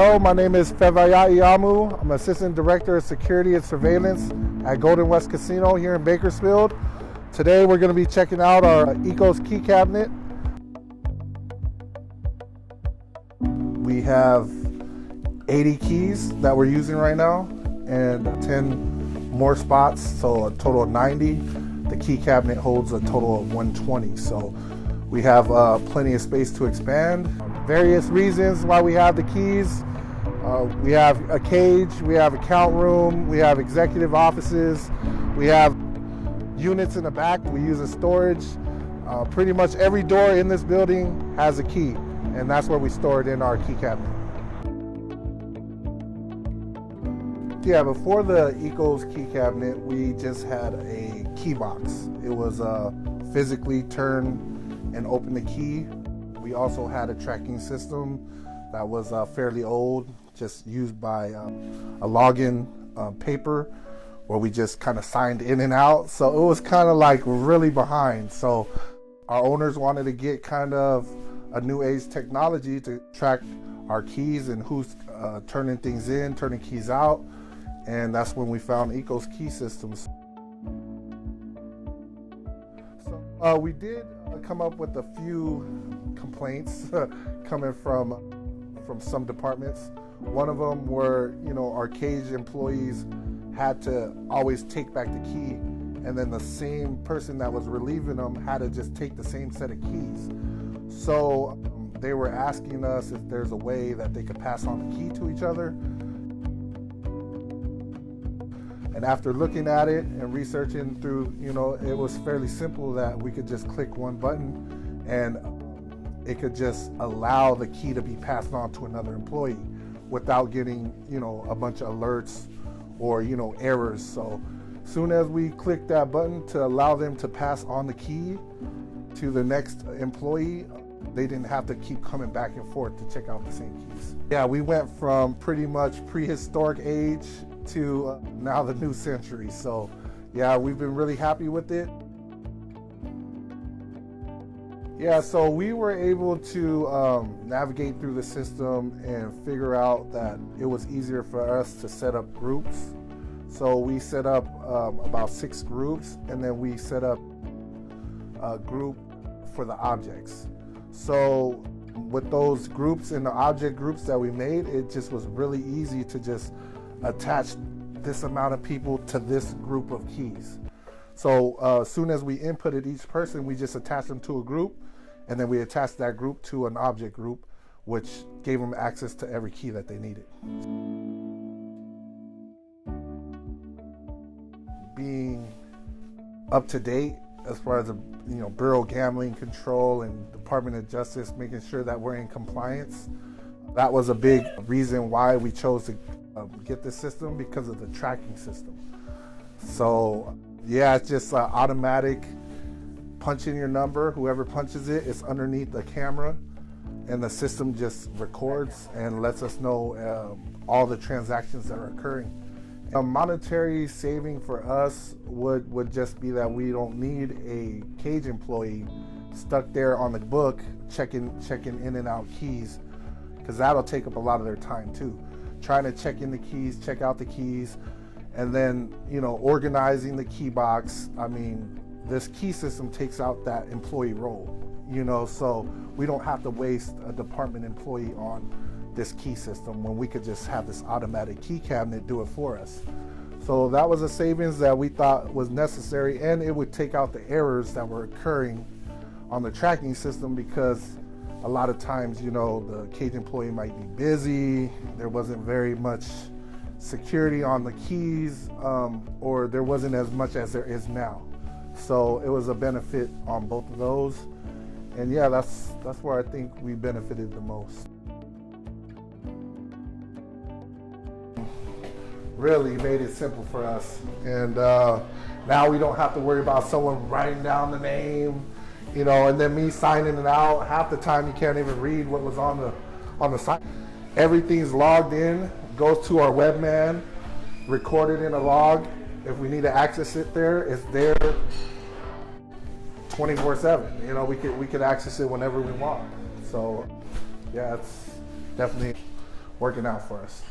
Hello, my name is Fevaei Ahmu. I'm Assistant Director of Security and Surveillance at Golden West Casino here in Bakersfield. Today we're going to be checking out our Ecos key cabinet. We have 80 keys that we're using right now and 10 more spots, so a total of 90. The key cabinet holds a total of 120, so we have plenty of space to expand. Various reasons why we have the keys. We have a cage, we have a count room, we have executive offices, we have units in the back we use as storage. Pretty much every door in this building has a key, and that's where we store it in our key cabinet. Yeah, before the Ecos key cabinet, we just had a key box. It was physically turn and open the key. We also had a tracking system that was fairly old, just used by a login paper where we just kind of signed in and out. So it was kind of like really behind. So our owners wanted to get kind of a new age technology to track our keys and who's turning things in, turning keys out. And that's when we found Ecos key systems. So we did come up with a few complaints coming from some departments. One of them were, our cage employees had to always take back the key, and then the same person that was relieving them had to just take the same set of keys. So they were asking us if there's a way that they could pass on the key to each other. And after looking at it and researching through, it was fairly simple that we could just click one button and it could just allow the key to be passed on to another employee without getting, a bunch of alerts or, errors. So as soon as we click that button to allow them to pass on the key to the next employee, they didn't have to keep coming back and forth to check out the same keys. Yeah, we went from pretty much prehistoric age to now the new century. So yeah, we've been really happy with it. Yeah, so we were able to navigate through the system and figure out that it was easier for us to set up groups. So we set up about 6 groups, and then we set up a group for the objects. So with those groups and the object groups that we made, it just was really easy to just attach this amount of people to this group of keys. So as soon as we inputted each person, we just attached them to a group, and then we attached that group to an object group, which gave them access to every key that they needed. Being up to date as far as the Bureau of Gambling Control and Department of Justice, making sure that we're in compliance. That was a big reason why we chose to get this system, because of the tracking system. So yeah, it's just automatic punch in your number. Whoever punches it, it's underneath the camera, and the system just records and lets us know all the transactions that are occurring. A monetary saving for us would just be that we don't need a cage employee stuck there on the book checking in and out keys, because that'll take up a lot of their time too. Trying to check in the keys, check out the keys, and then, organizing the key box. I mean, this key system takes out that employee role, so we don't have to waste a department employee on this key system when we could just have this automatic key cabinet do it for us. So that was a savings that we thought was necessary, and it would take out the errors that were occurring on the tracking system, because a lot of times, the cage employee might be busy, there wasn't very much security on the keys, or there wasn't as much as there is now. So it was a benefit on both of those. And yeah, that's where I think we benefited the most. Really made it simple for us. And now we don't have to worry about someone writing down the name, and then me signing it out. Half the time you can't even read what was on the site. Everything's logged in, goes to our webman, recorded in a log. If we need to access it there, it's there 24/7. We could access it whenever we want. So yeah, it's definitely working out for us.